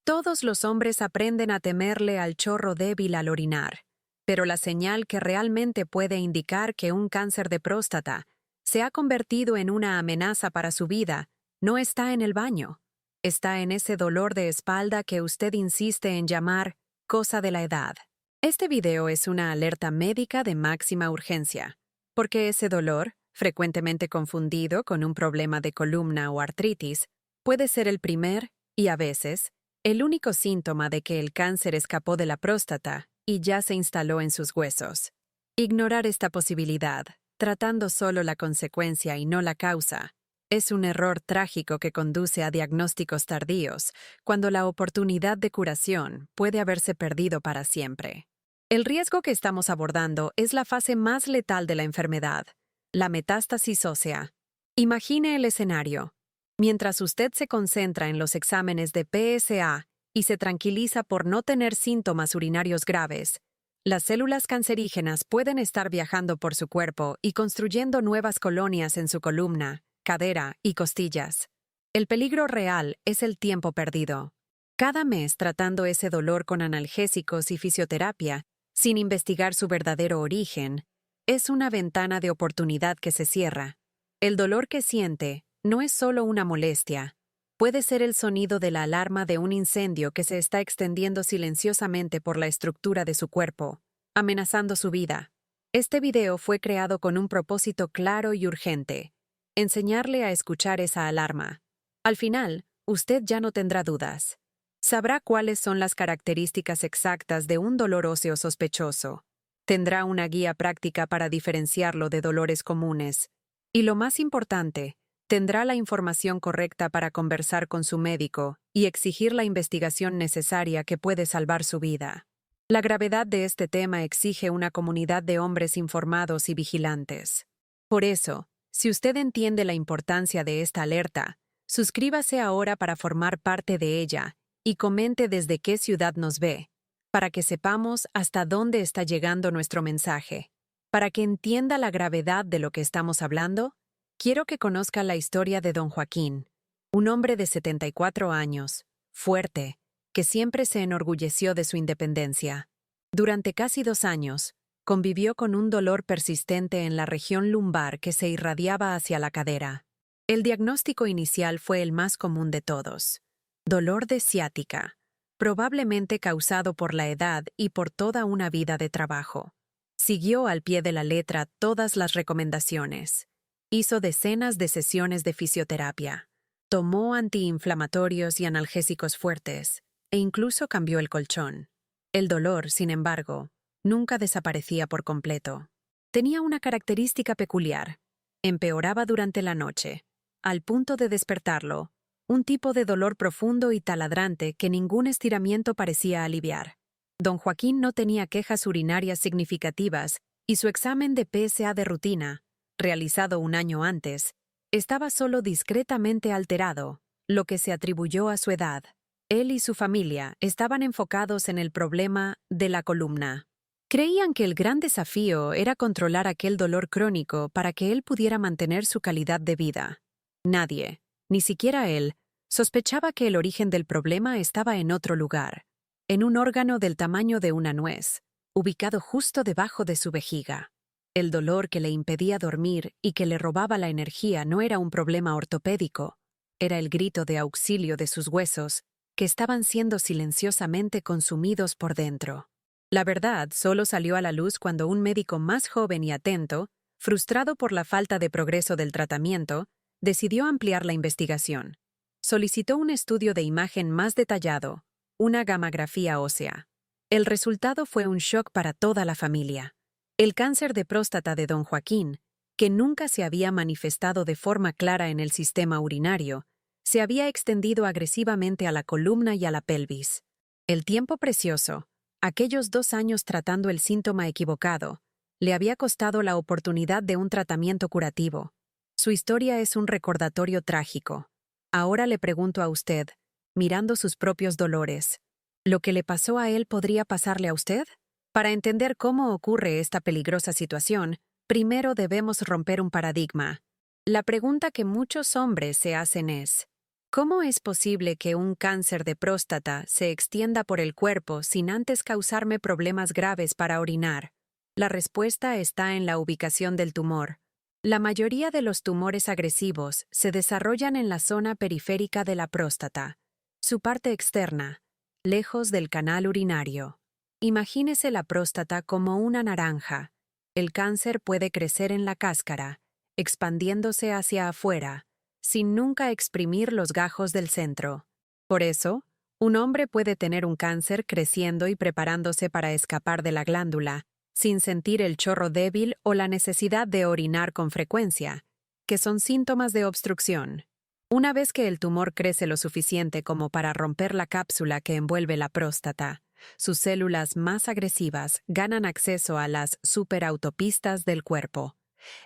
Todos los hombres aprenden a temerle al chorro débil al orinar, pero la señal que realmente puede indicar que un cáncer de próstata se ha convertido en una amenaza para su vida no está en el baño, está en ese dolor de espalda que usted insiste en llamar cosa de la edad. Este video es una alerta médica de máxima urgencia, porque ese dolor, frecuentemente confundido con un problema de columna o artritis, puede ser el primer, y a veces, el único síntoma de que el cáncer escapó de la próstata y ya se instaló en sus huesos. Ignorar esta posibilidad, tratando solo la consecuencia y no la causa, es un error trágico que conduce a diagnósticos tardíos, cuando la oportunidad de curación puede haberse perdido para siempre. El riesgo que estamos abordando es la fase más letal de la enfermedad, la metástasis ósea. Imagine el escenario. Mientras usted se concentra en los exámenes de PSA y se tranquiliza por no tener síntomas urinarios graves, las células cancerígenas pueden estar viajando por su cuerpo y construyendo nuevas colonias en su columna, cadera y costillas. El peligro real es el tiempo perdido. Cada mes tratando ese dolor con analgésicos y fisioterapia, sin investigar su verdadero origen, es una ventana de oportunidad que se cierra. El dolor que siente no es solo una molestia. Puede ser el sonido de la alarma de un incendio que se está extendiendo silenciosamente por la estructura de su cuerpo, amenazando su vida. Este video fue creado con un propósito claro y urgente: enseñarle a escuchar esa alarma. Al final, usted ya no tendrá dudas. Sabrá cuáles son las características exactas de un dolor óseo sospechoso. Tendrá una guía práctica para diferenciarlo de dolores comunes. Y lo más importante, tendrá la información correcta para conversar con su médico y exigir la investigación necesaria que puede salvar su vida. La gravedad de este tema exige una comunidad de hombres informados y vigilantes. Por eso, si usted entiende la importancia de esta alerta, suscríbase ahora para formar parte de ella y comente desde qué ciudad nos ve, para que sepamos hasta dónde está llegando nuestro mensaje. Para que entienda la gravedad de lo que estamos hablando, quiero que conozca la historia de don Joaquín, un hombre de 74 años, fuerte, que siempre se enorgulleció de su independencia. Durante casi 2 años, convivió con un dolor persistente en la región lumbar que se irradiaba hacia la cadera. El diagnóstico inicial fue el más común de todos: dolor de ciática, probablemente causado por la edad y por toda una vida de trabajo. Siguió al pie de la letra todas las recomendaciones. Hizo decenas de sesiones de fisioterapia. Tomó antiinflamatorios y analgésicos fuertes, e incluso cambió el colchón. El dolor, sin embargo, nunca desaparecía por completo. Tenía una característica peculiar: empeoraba durante la noche, al punto de despertarlo, un tipo de dolor profundo y taladrante que ningún estiramiento parecía aliviar. Don Joaquín no tenía quejas urinarias significativas y su examen de PSA de rutina, realizado un año antes, estaba solo discretamente alterado, lo que se atribuyó a su edad. Él y su familia estaban enfocados en el problema de la columna. Creían que el gran desafío era controlar aquel dolor crónico para que él pudiera mantener su calidad de vida. Nadie, ni siquiera él, sospechaba que el origen del problema estaba en otro lugar, en un órgano del tamaño de una nuez, ubicado justo debajo de su vejiga. El dolor que le impedía dormir y que le robaba la energía no era un problema ortopédico, era el grito de auxilio de sus huesos, que estaban siendo silenciosamente consumidos por dentro. La verdad solo salió a la luz cuando un médico más joven y atento, frustrado por la falta de progreso del tratamiento, decidió ampliar la investigación. Solicitó un estudio de imagen más detallado, una gamografía ósea. El resultado fue un shock para toda la familia. El cáncer de próstata de don Joaquín, que nunca se había manifestado de forma clara en el sistema urinario, se había extendido agresivamente a la columna y a la pelvis. El tiempo precioso, aquellos 2 años tratando el síntoma equivocado, le había costado la oportunidad de un tratamiento curativo. Su historia es un recordatorio trágico. Ahora le pregunto a usted, mirando sus propios dolores, ¿lo que le pasó a él podría pasarle a usted? Para entender cómo ocurre esta peligrosa situación, primero debemos romper un paradigma. La pregunta que muchos hombres se hacen es: ¿Cómo es posible que un cáncer de próstata se extienda por el cuerpo sin antes causarme problemas graves para orinar? La respuesta está en la ubicación del tumor. La mayoría de los tumores agresivos se desarrollan en la zona periférica de la próstata, su parte externa, lejos del canal urinario. Imagínese la próstata como una naranja. El cáncer puede crecer en la cáscara, expandiéndose hacia afuera, sin nunca exprimir los gajos del centro. Por eso, un hombre puede tener un cáncer creciendo y preparándose para escapar de la glándula, sin sentir el chorro débil o la necesidad de orinar con frecuencia, que son síntomas de obstrucción. Una vez que el tumor crece lo suficiente como para romper la cápsula que envuelve la próstata, sus células más agresivas ganan acceso a las superautopistas del cuerpo,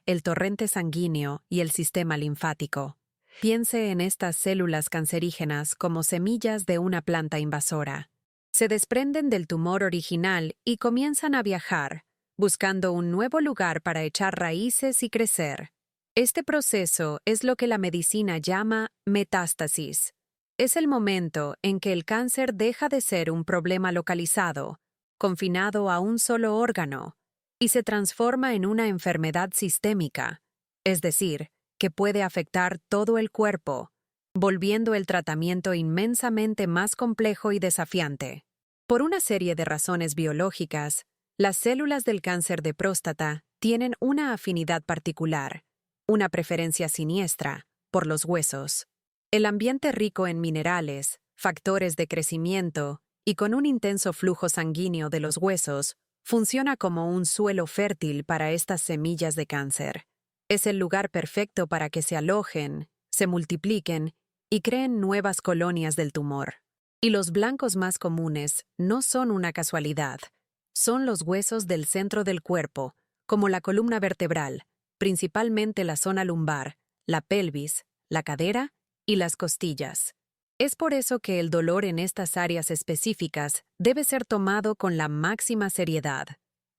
el torrente sanguíneo y el sistema linfático. Piense en estas células cancerígenas como semillas de una planta invasora. Se desprenden del tumor original y comienzan a viajar, buscando un nuevo lugar para echar raíces y crecer. Este proceso es lo que la medicina llama metástasis. Es el momento en que el cáncer deja de ser un problema localizado, confinado a un solo órgano, y se transforma en una enfermedad sistémica, es decir, que puede afectar todo el cuerpo, volviendo el tratamiento inmensamente más complejo y desafiante. Por una serie de razones biológicas, las células del cáncer de próstata tienen una afinidad particular, una preferencia siniestra, por los huesos. El ambiente rico en minerales, factores de crecimiento y con un intenso flujo sanguíneo de los huesos funciona como un suelo fértil para estas semillas de cáncer. Es el lugar perfecto para que se alojen, se multipliquen y creen nuevas colonias del tumor. Y los blancos más comunes no son una casualidad. Son los huesos del centro del cuerpo, como la columna vertebral, principalmente la zona lumbar, la pelvis, la cadera y las costillas. Es por eso que el dolor en estas áreas específicas debe ser tomado con la máxima seriedad.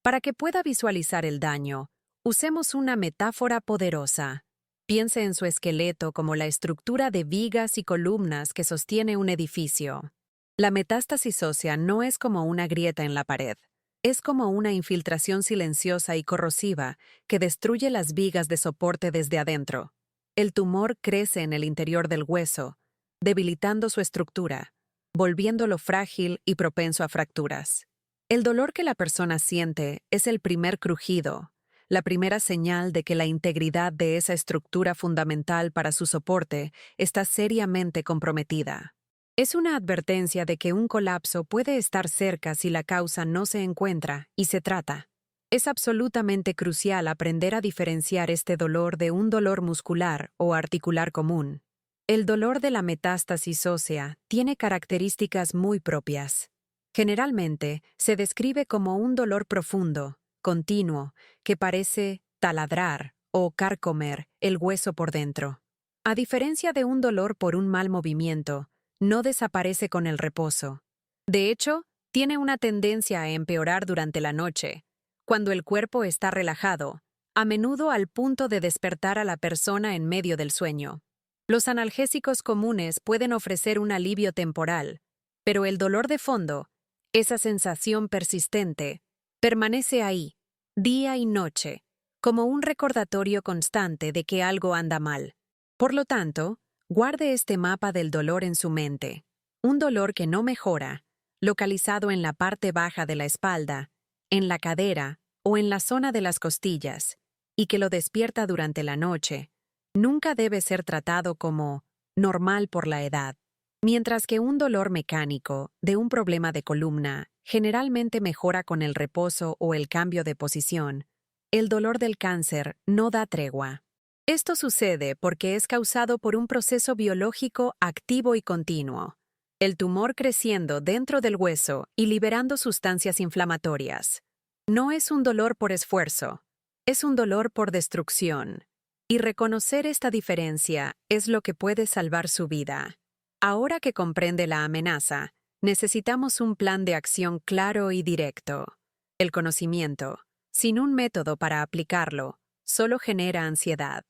Para que pueda visualizar el daño, usemos una metáfora poderosa. Piense en su esqueleto como la estructura de vigas y columnas que sostiene un edificio. La metástasis ósea no es como una grieta en la pared. Es como una infiltración silenciosa y corrosiva que destruye las vigas de soporte desde adentro. El tumor crece en el interior del hueso, debilitando su estructura, volviéndolo frágil y propenso a fracturas. El dolor que la persona siente es el primer crujido, la primera señal de que la integridad de esa estructura fundamental para su soporte está seriamente comprometida. Es una advertencia de que un colapso puede estar cerca si la causa no se encuentra y se trata. Es absolutamente crucial aprender a diferenciar este dolor de un dolor muscular o articular común. El dolor de la metástasis ósea tiene características muy propias. Generalmente, se describe como un dolor profundo, continuo, que parece taladrar o carcomer el hueso por dentro. A diferencia de un dolor por un mal movimiento, no desaparece con el reposo. De hecho, tiene una tendencia a empeorar durante la noche, cuando el cuerpo está relajado, a menudo al punto de despertar a la persona en medio del sueño. Los analgésicos comunes pueden ofrecer un alivio temporal, pero el dolor de fondo, esa sensación persistente, permanece ahí, día y noche, como un recordatorio constante de que algo anda mal. Por lo tanto, guarde este mapa del dolor en su mente. Un dolor que no mejora, localizado en la parte baja de la espalda, en la cadera o en la zona de las costillas, y que lo despierta durante la noche, nunca debe ser tratado como normal por la edad. Mientras que un dolor mecánico de un problema de columna generalmente mejora con el reposo o el cambio de posición, el dolor del cáncer no da tregua. Esto sucede porque es causado por un proceso biológico activo y continuo. El tumor creciendo dentro del hueso y liberando sustancias inflamatorias. No es un dolor por esfuerzo, es un dolor por destrucción. Y reconocer esta diferencia es lo que puede salvar su vida. Ahora que comprende la amenaza, necesitamos un plan de acción claro y directo. El conocimiento, sin un método para aplicarlo, solo genera ansiedad.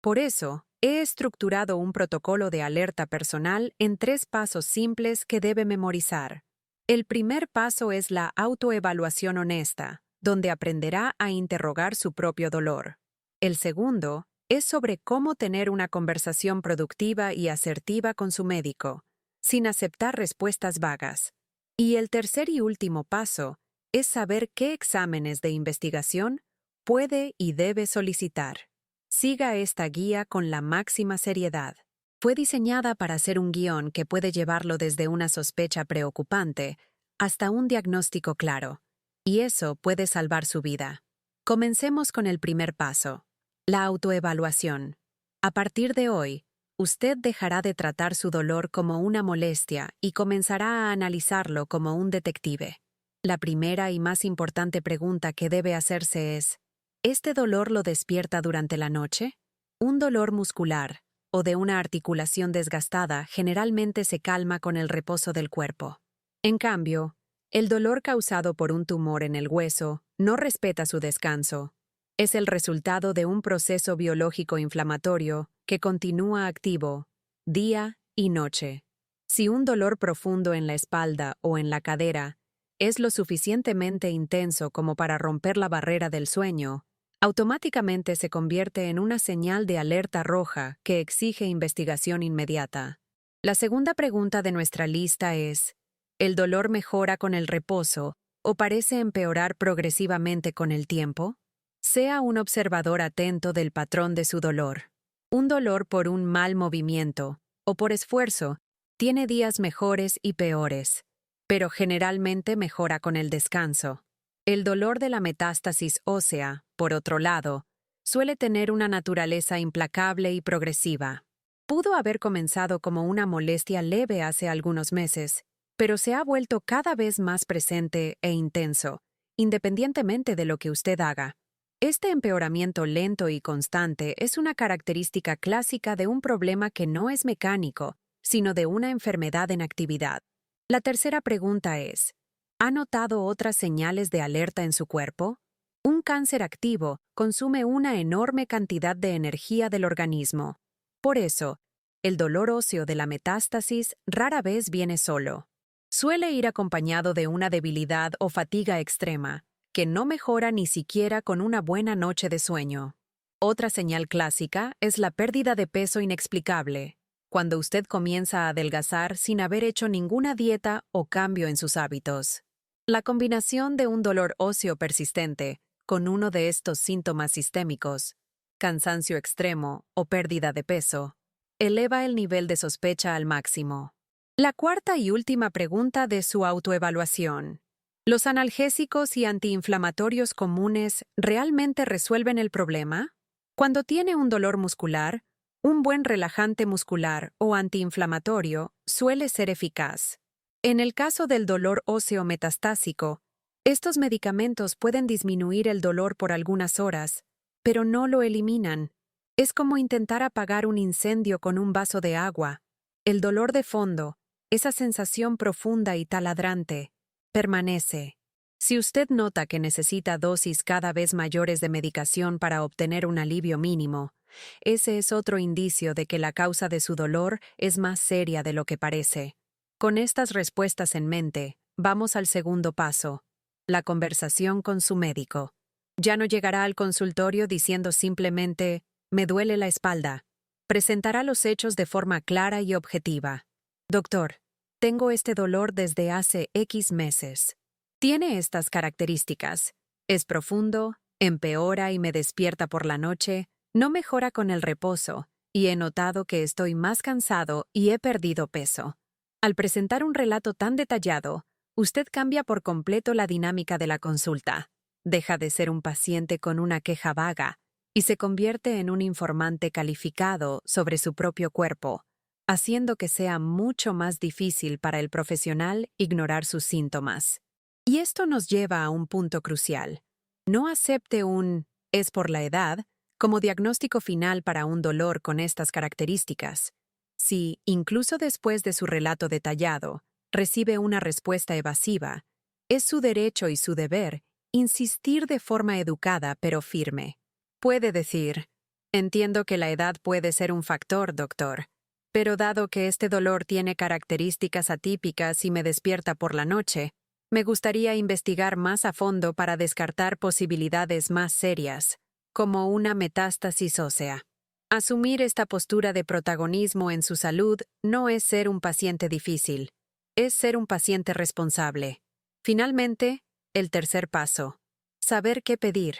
Por eso, He estructurado un protocolo de alerta personal en 3 pasos simples que debe memorizar. El primer paso es la autoevaluación honesta, donde aprenderá a interrogar su propio dolor. El segundo es sobre cómo tener una conversación productiva y asertiva con su médico, sin aceptar respuestas vagas. Y el tercer y último paso es saber qué exámenes de investigación puede y debe solicitar. Siga esta guía con la máxima seriedad. Fue diseñada para ser un guión que puede llevarlo desde una sospecha preocupante hasta un diagnóstico claro, y eso puede salvar su vida. Comencemos con el primer paso, la autoevaluación. A partir de hoy, usted dejará de tratar su dolor como una molestia y comenzará a analizarlo como un detective. La primera y más importante pregunta que debe hacerse es: ¿este dolor lo despierta durante la noche? Un dolor muscular o de una articulación desgastada generalmente se calma con el reposo del cuerpo. En cambio, el dolor causado por un tumor en el hueso no respeta su descanso. Es el resultado de un proceso biológico inflamatorio que continúa activo día y noche. Si un dolor profundo en la espalda o en la cadera es lo suficientemente intenso como para romper la barrera del sueño, automáticamente se convierte en una señal de alerta roja que exige investigación inmediata. La segunda pregunta de nuestra lista es: ¿el dolor mejora con el reposo o parece empeorar progresivamente con el tiempo? Sea un observador atento del patrón de su dolor. Un dolor por un mal movimiento o por esfuerzo tiene días mejores y peores, pero generalmente mejora con el descanso. El dolor de la metástasis ósea, por otro lado, suele tener una naturaleza implacable y progresiva. Pudo haber comenzado como una molestia leve hace algunos meses, pero se ha vuelto cada vez más presente e intenso, independientemente de lo que usted haga. Este empeoramiento lento y constante es una característica clásica de un problema que no es mecánico, sino de una enfermedad en actividad. La tercera pregunta es: ¿ha notado otras señales de alerta en su cuerpo? Un cáncer activo consume una enorme cantidad de energía del organismo. Por eso, el dolor óseo de la metástasis rara vez viene solo. Suele ir acompañado de una debilidad o fatiga extrema, que no mejora ni siquiera con una buena noche de sueño. Otra señal clásica es la pérdida de peso inexplicable, cuando usted comienza a adelgazar sin haber hecho ninguna dieta o cambio en sus hábitos. La combinación de un dolor óseo persistente con uno de estos síntomas sistémicos, cansancio extremo o pérdida de peso, eleva el nivel de sospecha al máximo. La cuarta y última pregunta de su autoevaluación: ¿los analgésicos y antiinflamatorios comunes realmente resuelven el problema? Cuando tiene un dolor muscular, un buen relajante muscular o antiinflamatorio suele ser eficaz. En el caso del dolor óseo metastásico, estos medicamentos pueden disminuir el dolor por algunas horas, pero no lo eliminan. Es como intentar apagar un incendio con un vaso de agua. El dolor de fondo, esa sensación profunda y taladrante, permanece. Si usted nota que necesita dosis cada vez mayores de medicación para obtener un alivio mínimo, ese es otro indicio de que la causa de su dolor es más seria de lo que parece. Con estas respuestas en mente, vamos al segundo paso: la conversación con su médico. Ya no llegará al consultorio diciendo simplemente: «me duele la espalda». Presentará los hechos de forma clara y objetiva. «Doctor, tengo este dolor desde hace X meses. Tiene estas características. Es profundo, empeora y me despierta por la noche, no mejora con el reposo, y he notado que estoy más cansado y he perdido peso». Al presentar un relato tan detallado, usted cambia por completo la dinámica de la consulta. Deja de ser un paciente con una queja vaga y se convierte en un informante calificado sobre su propio cuerpo, haciendo que sea mucho más difícil para el profesional ignorar sus síntomas. Y esto nos lleva a un punto crucial. No acepte un «es por la edad» como diagnóstico final para un dolor con estas características. Si, incluso después de su relato detallado, recibe una respuesta evasiva, es su derecho y su deber insistir de forma educada pero firme. Puede decir: Entiendo que la edad puede ser un factor, doctor, pero dado que este dolor tiene características atípicas y me despierta por la noche, me gustaría investigar más a fondo para descartar posibilidades más serias, como una metástasis ósea. Asumir esta postura de protagonismo en su salud no es ser un paciente difícil, es ser un paciente responsable. Finalmente, el tercer paso. Saber qué pedir.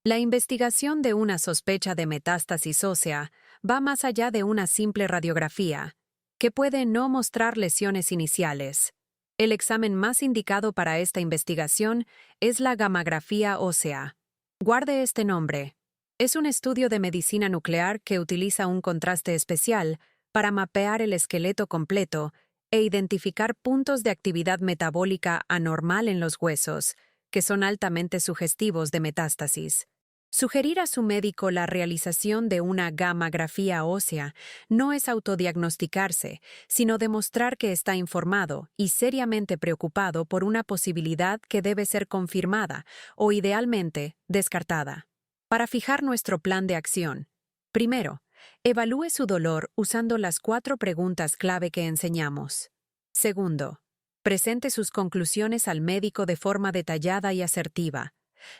La investigación de una sospecha de metástasis ósea va más allá de una simple radiografía, que puede no mostrar lesiones iniciales. El examen más indicado para esta investigación es la gammagrafía ósea. Guarde este nombre. Es un estudio de medicina nuclear que utiliza un contraste especial para mapear el esqueleto completo e identificar puntos de actividad metabólica anormal en los huesos, que son altamente sugestivos de metástasis. Sugerir a su médico la realización de una gammagrafía ósea no es autodiagnosticarse, sino demostrar que está informado y seriamente preocupado por una posibilidad que debe ser confirmada o, idealmente, descartada. Para fijar nuestro plan de acción, primero, evalúe su dolor usando las 4 preguntas clave que enseñamos. Segundo, presente sus conclusiones al médico de forma detallada y asertiva,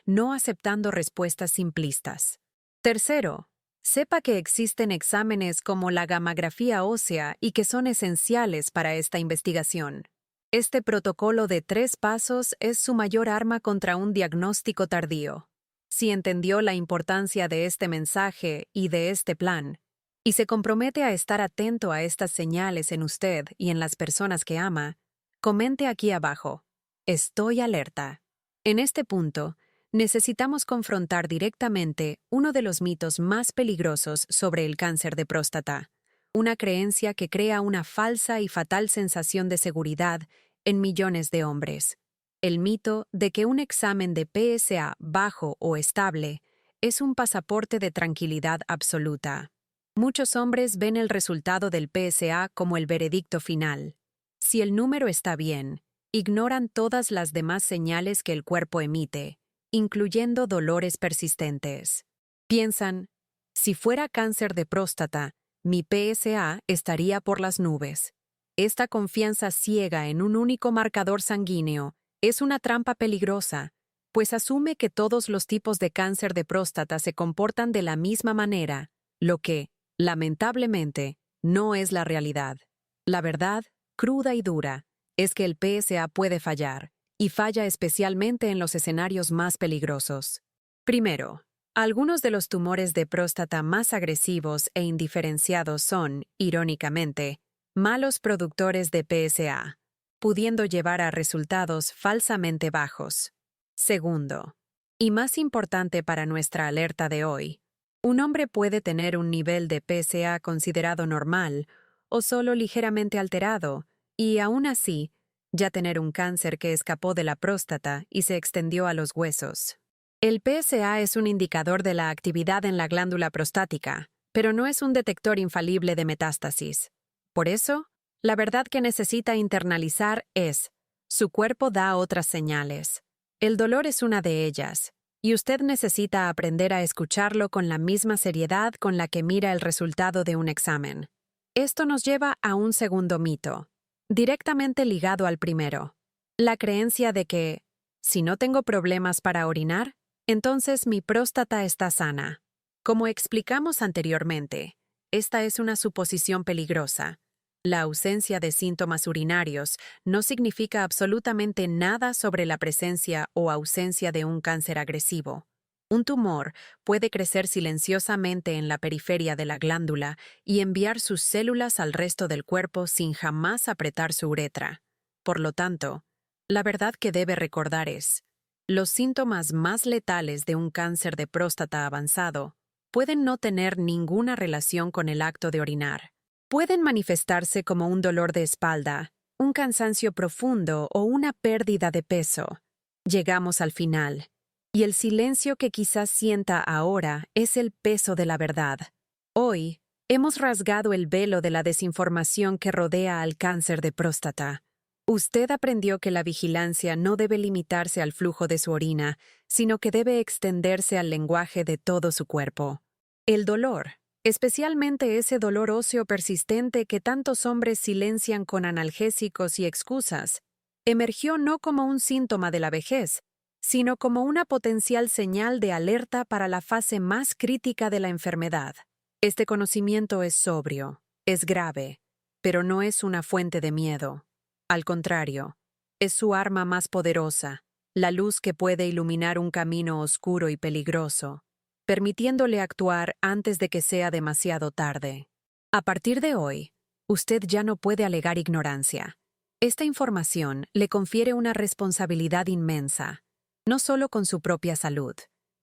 no aceptando respuestas simplistas. Tercero, sepa que existen exámenes como la gammagrafía ósea y que son esenciales para esta investigación. Este protocolo de 3 pasos es su mayor arma contra un diagnóstico tardío. Si entendió la importancia de este mensaje y de este plan, y se compromete a estar atento a estas señales en usted y en las personas que ama, comente aquí abajo: estoy alerta. En este punto, necesitamos confrontar directamente uno de los mitos más peligrosos sobre el cáncer de próstata, una creencia que crea una falsa y fatal sensación de seguridad en millones de hombres. El mito de que un examen de PSA bajo o estable es un pasaporte de tranquilidad absoluta. Muchos hombres ven el resultado del PSA como el veredicto final. Si el número está bien, ignoran todas las demás señales que el cuerpo emite, incluyendo dolores persistentes. Piensan, si fuera cáncer de próstata, mi PSA estaría por las nubes. Esta confianza ciega en un único marcador sanguíneo es una trampa peligrosa, pues asume que todos los tipos de cáncer de próstata se comportan de la misma manera, lo que, lamentablemente, no es la realidad. La verdad, cruda y dura, es que el PSA puede fallar, y falla especialmente en los escenarios más peligrosos. Primero, algunos de los tumores de próstata más agresivos e indiferenciados son, irónicamente, malos productores de PSA, pudiendo llevar a resultados falsamente bajos. Segundo, y más importante para nuestra alerta de hoy, un hombre puede tener un nivel de PSA considerado normal o solo ligeramente alterado, y aún así, ya tener un cáncer que escapó de la próstata y se extendió a los huesos. El PSA es un indicador de la actividad en la glándula prostática, pero no es un detector infalible de metástasis. Por eso, la verdad que necesita internalizar es: su cuerpo da otras señales. El dolor es una de ellas, y usted necesita aprender a escucharlo con la misma seriedad con la que mira el resultado de un examen. Esto nos lleva a un segundo mito, directamente ligado al primero: la creencia de que, si no tengo problemas para orinar, entonces mi próstata está sana. Como explicamos anteriormente, esta es una suposición peligrosa. La ausencia de síntomas urinarios no significa absolutamente nada sobre la presencia o ausencia de un cáncer agresivo. Un tumor puede crecer silenciosamente en la periferia de la glándula y enviar sus células al resto del cuerpo sin jamás apretar su uretra. Por lo tanto, la verdad que debe recordar es: los síntomas más letales de un cáncer de próstata avanzado pueden no tener ninguna relación con el acto de orinar. Pueden manifestarse como un dolor de espalda, un cansancio profundo o una pérdida de peso. Llegamos al final, y el silencio que quizás sienta ahora es el peso de la verdad. Hoy, hemos rasgado el velo de la desinformación que rodea al cáncer de próstata. Usted aprendió que la vigilancia no debe limitarse al flujo de su orina, sino que debe extenderse al lenguaje de todo su cuerpo. El dolor, especialmente ese dolor óseo persistente que tantos hombres silencian con analgésicos y excusas, emergió no como un síntoma de la vejez, sino como una potencial señal de alerta para la fase más crítica de la enfermedad. Este conocimiento es sobrio, es grave, pero no es una fuente de miedo. Al contrario, es su arma más poderosa, la luz que puede iluminar un camino oscuro y peligroso, permitiéndole actuar antes de que sea demasiado tarde. A partir de hoy, usted ya no puede alegar ignorancia. Esta información le confiere una responsabilidad inmensa, no solo con su propia salud,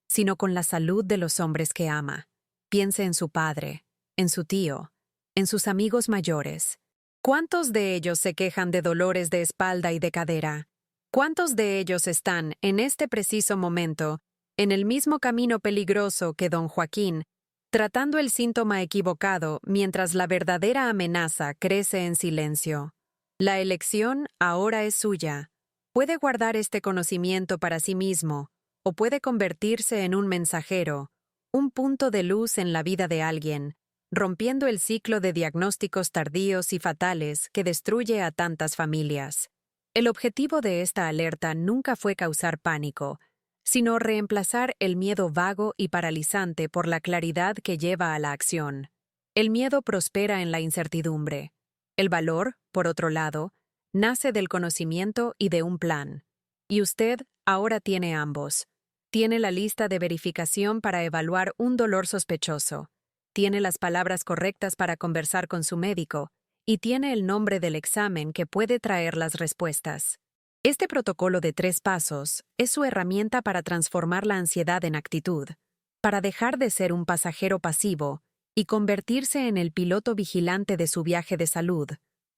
sino con la salud de los hombres que ama. Piense en su padre, en su tío, en sus amigos mayores. ¿Cuántos de ellos se quejan de dolores de espalda y de cadera? ¿Cuántos de ellos están, en este preciso momento, en el mismo camino peligroso que don Joaquín, tratando el síntoma equivocado mientras la verdadera amenaza crece en silencio? La elección ahora es suya. Puede guardar este conocimiento para sí mismo, o puede convertirse en un mensajero, un punto de luz en la vida de alguien, rompiendo el ciclo de diagnósticos tardíos y fatales que destruye a tantas familias. El objetivo de esta alerta nunca fue causar pánico, sino reemplazar el miedo vago y paralizante por la claridad que lleva a la acción. El miedo prospera en la incertidumbre. El valor, por otro lado, nace del conocimiento y de un plan. Y usted ahora tiene ambos. Tiene la lista de verificación para evaluar un dolor sospechoso. Tiene las palabras correctas para conversar con su médico. Y tiene el nombre del examen que puede traer las respuestas. Este protocolo de 3 pasos es su herramienta para transformar la ansiedad en actitud, para dejar de ser un pasajero pasivo y convertirse en el piloto vigilante de su viaje de salud,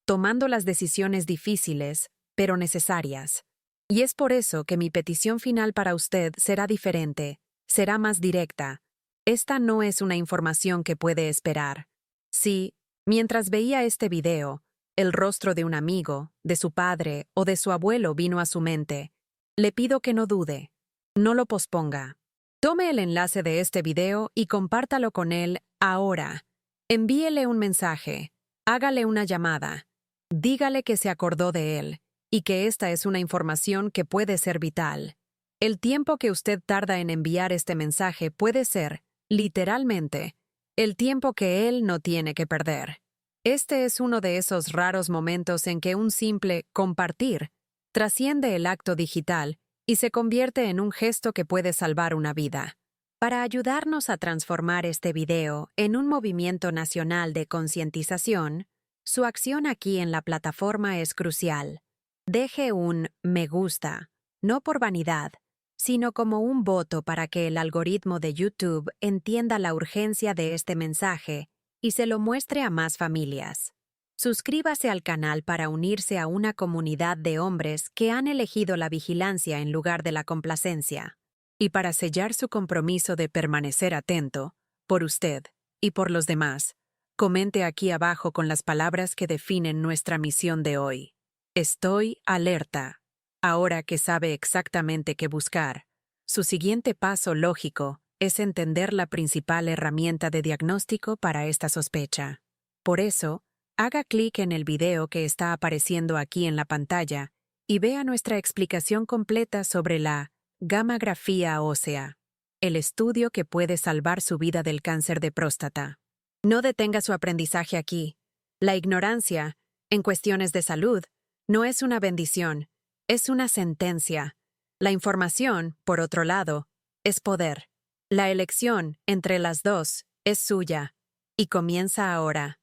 tomando las decisiones difíciles, pero necesarias. Y es por eso que mi petición final para usted será diferente, será más directa. Esta no es una información que puede esperar. Si, mientras veía este video, el rostro de un amigo, de su padre o de su abuelo vino a su mente, le pido que no dude, no lo posponga. Tome el enlace de este video y compártalo con él ahora. Envíele un mensaje, hágale una llamada, dígale que se acordó de él y que esta es una información que puede ser vital. El tiempo que usted tarda en enviar este mensaje puede ser, literalmente, el tiempo que él no tiene que perder. Este es uno de esos raros momentos en que un simple compartir trasciende el acto digital y se convierte en un gesto que puede salvar una vida. Para ayudarnos a transformar este video en un movimiento nacional de concientización, su acción aquí en la plataforma es crucial. Deje un me gusta, no por vanidad, sino como un voto para que el algoritmo de YouTube entienda la urgencia de este mensaje y se lo muestre a más familias. Suscríbase al canal para unirse a una comunidad de hombres que han elegido la vigilancia en lugar de la complacencia. Y para sellar su compromiso de permanecer atento, por usted y por los demás, comente aquí abajo con las palabras que definen nuestra misión de hoy. Estoy alerta. Ahora que sabe exactamente qué buscar, su siguiente paso lógico es entender la principal herramienta de diagnóstico para esta sospecha. Por eso, haga clic en el video que está apareciendo aquí en la pantalla y vea nuestra explicación completa sobre la gammagrafía ósea, el estudio que puede salvar su vida del cáncer de próstata. No detenga su aprendizaje aquí. La ignorancia, en cuestiones de salud, no es una bendición, es una sentencia. La información, por otro lado, es poder. La elección entre las dos es suya y comienza ahora.